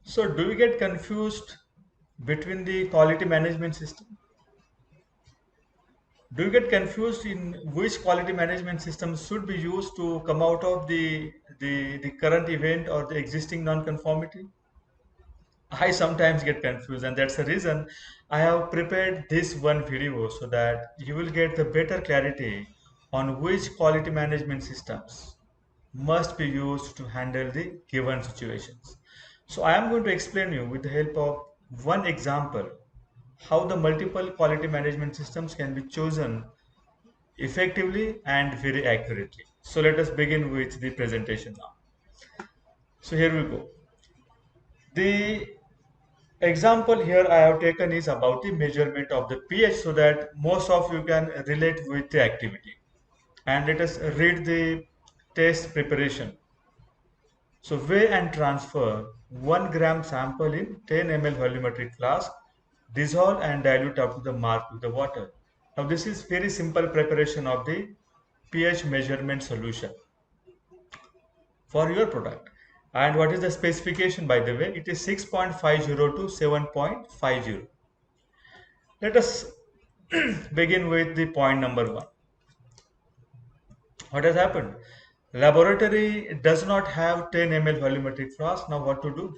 So do you get confused between the quality management system? Do you get confused in which quality management system should be used to come out of the current event or the existing non-conformity? I sometimes get confused, and that's the reason I have prepared this one video so that you will get the better clarity on which quality management systems must be used to handle the given situations. So I am going to explain you with the help of one example how the multiple quality management systems can be chosen effectively and very accurately. So let us begin with the presentation now. So here we go. The example here I have taken is about the measurement of the pH so that most of you can relate with the activity. And let us read the test preparation. So weigh and transfer 1 gram sample in 10 ml volumetric flask, dissolve and dilute up to the mark with the water. Now this is very simple preparation of the pH measurement solution for your product. And what is the specification, by the way? It is 6.50 to 7.50. Let us begin with the point number one. What has happened? Laboratory does not have 10 ml volumetric flask. Now what to do?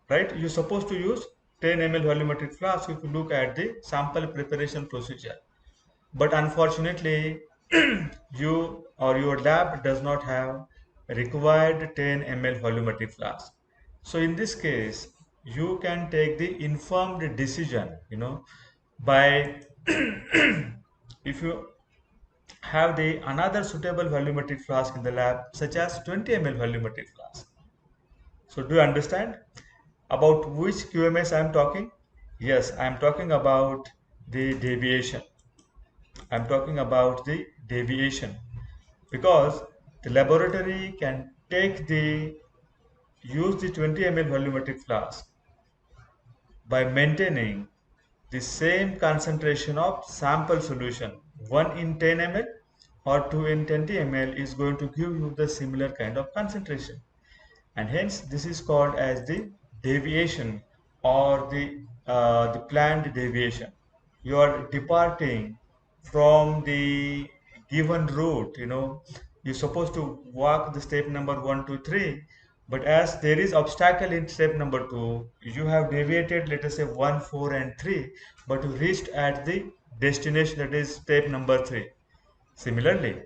Right? You're supposed to use 10 ml volumetric flask if you look at the sample preparation procedure. But unfortunately, you or your lab does not have required 10 ml volumetric flask. So in this case, you can take the informed decision, by if you have the another suitable volumetric flask in the lab, such as 20 ml volumetric flask. So do you understand about which QMS I am talking? Yes, I am talking about the deviation. I'm talking about the deviation because the laboratory can take the use the 20 ml volumetric flask by maintaining the same concentration of sample solution. 1 in 10 ml or 2 in 20 ml is going to give you the similar kind of concentration, and hence this is called as the deviation or the planned deviation. You are departing from the given route. You're supposed to walk the step number 1 2 3, but as there is obstacle in step number 2, you have deviated, let us say 1 4 and 3, but you reached at the destination, that is step number 3. Similarly,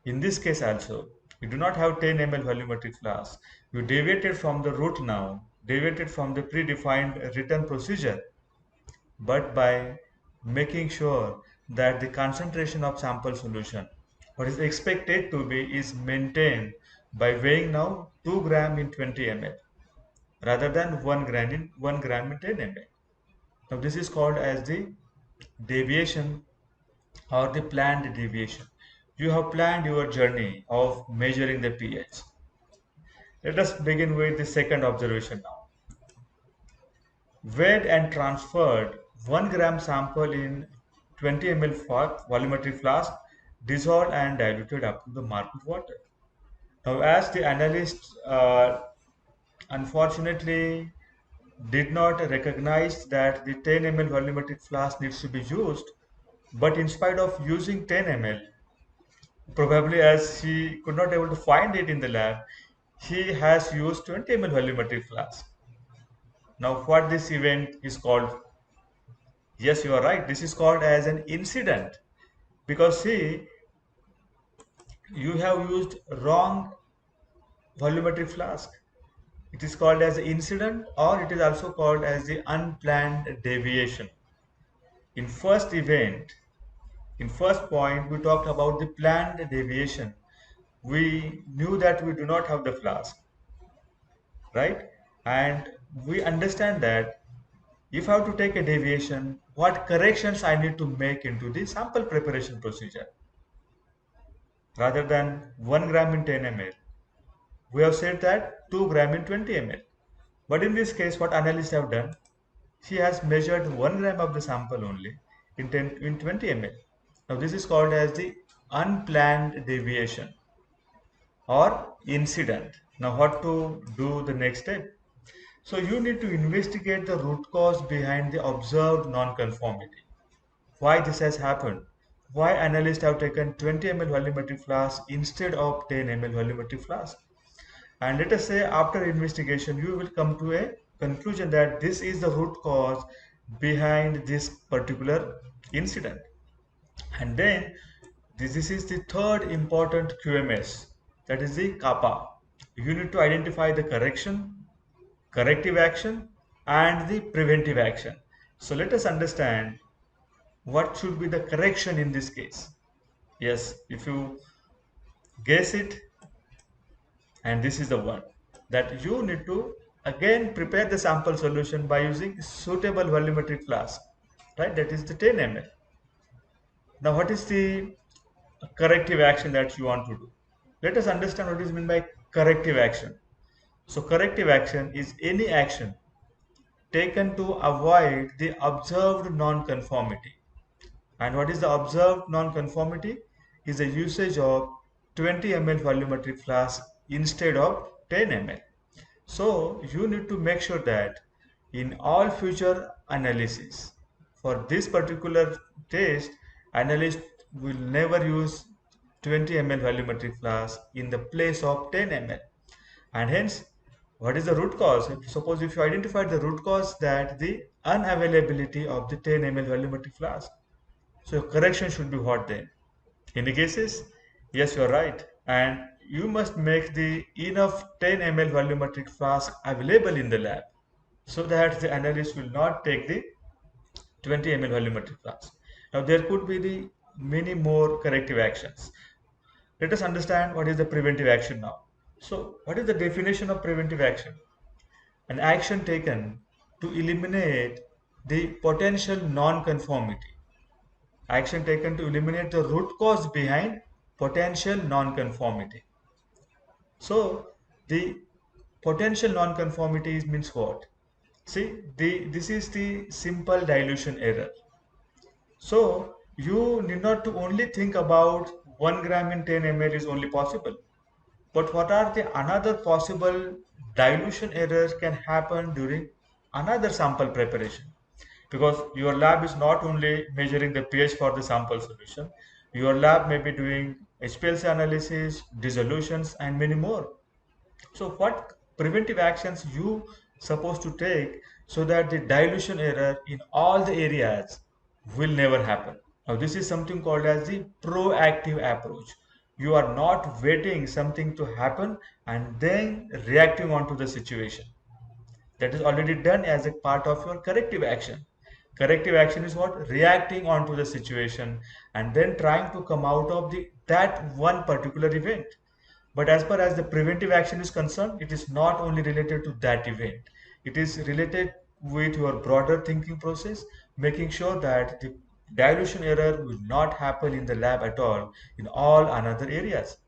in this case also, you do not have 10 ml volumetric flask. You deviated from the route now, deviated from the predefined written procedure, but by making sure that the concentration of sample solution, what is expected to be, is maintained by weighing now 2 gram in 20 ml rather than 1 gram in 10 ml. Now this is called as the deviation or the planned deviation. You have planned your journey of measuring the pH. Let us begin with the second observation now. Weighed and transferred 1 gram sample in 20 ml volumetric flask, dissolved and diluted up to the mark with water. Now, as the analyst unfortunately did not recognize that the 10 ml volumetric flask needs to be used, but in spite of using 10 ml, probably as he could not able to find it in the lab, he has used 20 ml volumetric flask. Now, what this event is called? Yes, you are right. This is called as an incident because see, you have used wrong volumetric flask. It is called as an incident, or it is also called as the unplanned deviation. In first event, in first point, we talked about the planned deviation. We knew that we do not have the flask, right? And we understand that if I have to take a deviation, what corrections I need to make into the sample preparation procedure. Rather than 1 gram in 10 ml, we have said that 2 gram in 20 ml. But in this case, what analysts have done, he has measured 1 gram of the sample only in 20 ml. Now this is called as the unplanned deviation or incident. Now what to do the next step? So you need to investigate the root cause behind the observed non-conformity. Why this has happened? Why analysts have taken 20 ml volumetric flask instead of 10 ml volumetric flask? And let us say after investigation, you will come to a conclusion that this is the root cause behind this particular incident. And then this is the third important QMS, that is the kappa. You need to identify the correction, corrective action, and the preventive action. So let us understand what should be the correction in this case. Yes, if you guess it, and this is the one that you need to again prepare the sample solution by using suitable volumetric flask, right? That is the 10 ml. Now, what is the corrective action that you want to do? Let us understand what is meant by corrective action. So, corrective action is any action taken to avoid the observed non-conformity. And what is the observed non-conformity? Is the usage of 20 ml volumetric flask instead of 10 ml. So you need to make sure that in all future analysis for this particular test, analyst will never use 20 ml volumetric flask in the place of 10 ml. And hence, what is the root cause? Suppose if you identified the root cause, that the unavailability of the 10 ml volumetric flask. So correction should be what then? In the cases, yes, you are right. And you must make the enough 10 ml volumetric flask available in the lab so that the analyst will not take the 20 ml volumetric flask. Now there could be the many more corrective actions. Let us understand what is the preventive action now. So what is the definition of preventive action? An action taken to eliminate the potential non-conformity. Action taken to eliminate the root cause behind potential non-conformity. So the potential non-conformity means what? See, this is the simple dilution error. So you need not to only think about 1 gram in 10 ml is only possible. But what are the another possible dilution errors can happen during another sample preparation? Because your lab is not only measuring the pH for the sample solution, your lab may be doing HPLC analysis, dissolutions, and many more. So what preventive actions you supposed to take so that the dilution error in all the areas will never happen? Now this is something called as the proactive approach. You are not waiting something to happen and then reacting onto the situation. That is already done as a part of your corrective action. Corrective action is what? Reacting onto the situation and then trying to come out of the that one particular event. But as far as the preventive action is concerned, it is not only related to that event. It is related with your broader thinking process, making sure that the dilution error will not happen in the lab at all in all another areas.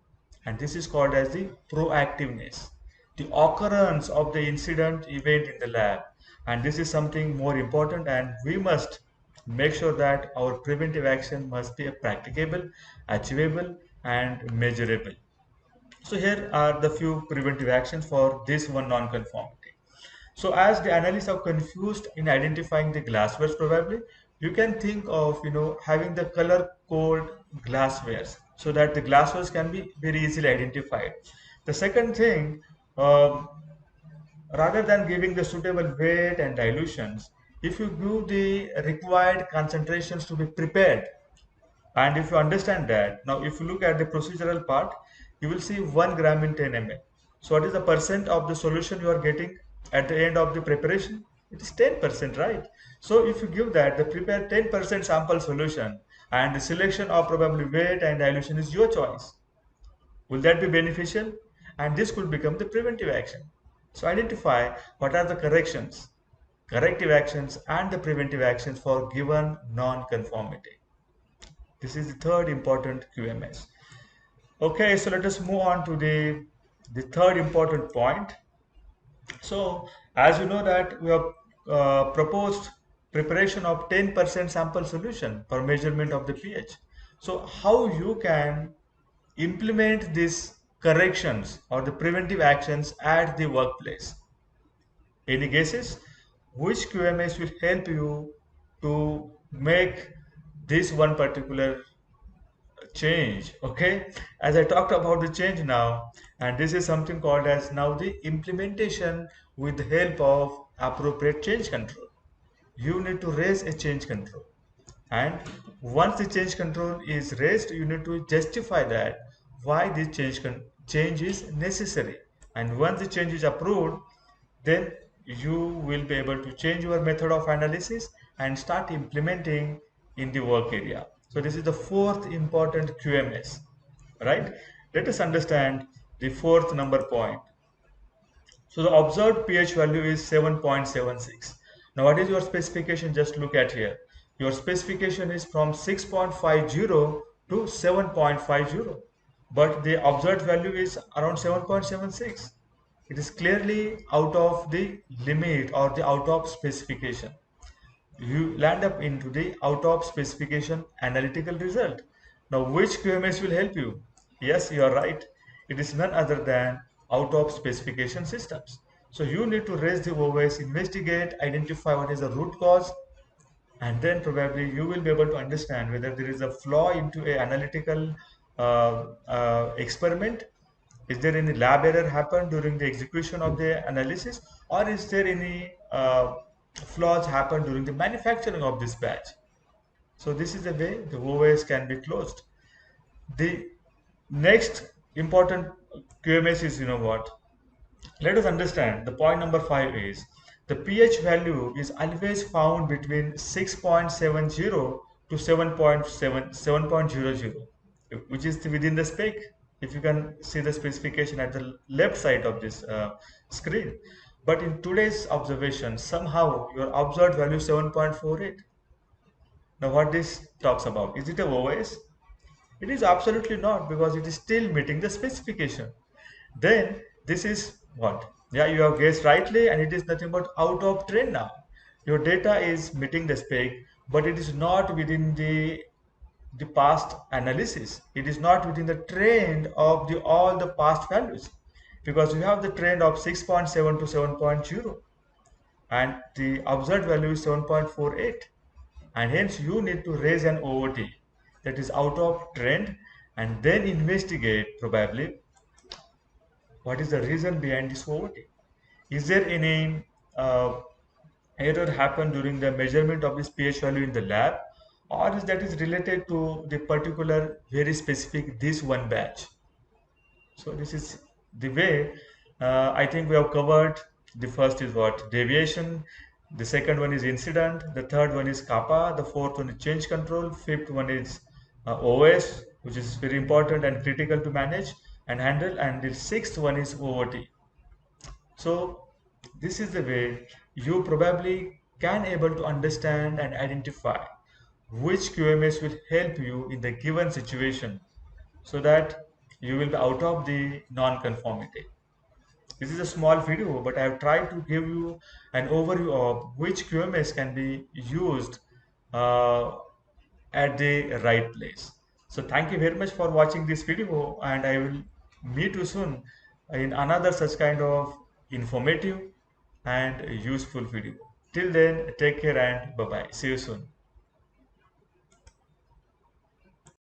And this is called as the proactiveness, the occurrence of the incident event in the lab. And this is something more important, and we must make sure that our preventive action must be practicable, achievable, and measurable. So here are the few preventive actions for this one non-conformity. So as the analysts are confused in identifying the glasswares, probably you can think of having the color code glasswares so that the glasswares can be very easily identified. The second thing, um, rather than giving the suitable weight and dilutions, if you give the required concentrations to be prepared, and if you understand that, now if you look at the procedural part, you will see 1 gram in 10 ml. So what is the percent of the solution you are getting at the end of the preparation? It is 10%, right? So if you give that, the prepare 10% sample solution, and the selection of probably weight and dilution is your choice. Will that be beneficial? And this could become the preventive action. So identify what are the corrections, corrective actions, and the preventive actions for given non-conformity. This is the third important QMS. Okay, so let us move on to the third important point. So as you know that we have proposed preparation of 10% sample solution for measurement of the pH. So how you can implement these corrections or the preventive actions at the workplace? Any guesses? Which QMS will help you to make this one particular change? Okay, as I talked about the change now, and this is something called as now the implementation with the help of appropriate change control. You need to raise a change control, and once the change control is raised, you need to justify that why this change is necessary. And once the change is approved, then you will be able to change your method of analysis and start implementing in the work area. So this is the fourth important QMS, right? Let us understand the fourth number point. So the observed pH value is 7.76. Now what is your specification? Just look at here. Your specification is from 6.50 to 7.50, but the observed value is around 7.76. It is clearly out of the limit or the out of specification. You land up into the out of specification analytical result. Now, which QMS will help you? Yes, you are right. It is none other than out of specification systems. So you need to raise the OS, investigate, identify what is the root cause, and then probably you will be able to understand whether there is a flaw into a analytical experiment. Is there any lab error happen during the execution of the analysis, or is there any flaws happen during the manufacturing of this batch? So this is the way the OS can be closed. The next important QMS is, you know what, let us understand the point number 5 is the pH value is always found between 6.70 to 7.700, which is within the spec. If you can see the specification at the left side of this screen. But in today's observation, somehow your observed value is 7.48. Now what this talks about? Is it a OS? It is absolutely not, because it is still meeting the specification. Then this is what? Yeah, you have guessed rightly, and it is nothing but out of trend now. Your data is meeting the spec, but it is not within the past analysis. It is not within the trend of the all the past values, because you have the trend of 6.7 to 7.0, and the observed value is 7.48, and hence you need to raise an OOT that is out of trend, and then investigate probably what is the reason behind this OOT. Is there any error happen during the measurement of this pH value in the lab, or is that is related to the particular very specific this one batch? So this is the way. I think we have covered. The first is what? Deviation. The second one is incident. The third one is kappa. The fourth one is change control. Fifth one is OS, which is very important and critical to manage and handle. And the sixth one is OOT. So this is the way you probably can able to understand and identify which QMS will help you in the given situation, so that you will be out of the non-conformity. This is a small video, but I have tried to give you an overview of which QMS can be used uh, at the right place. So thank you very much for watching this video, and I will meet you soon in another such kind of informative and useful video. Till then, take care and bye bye. See you soon.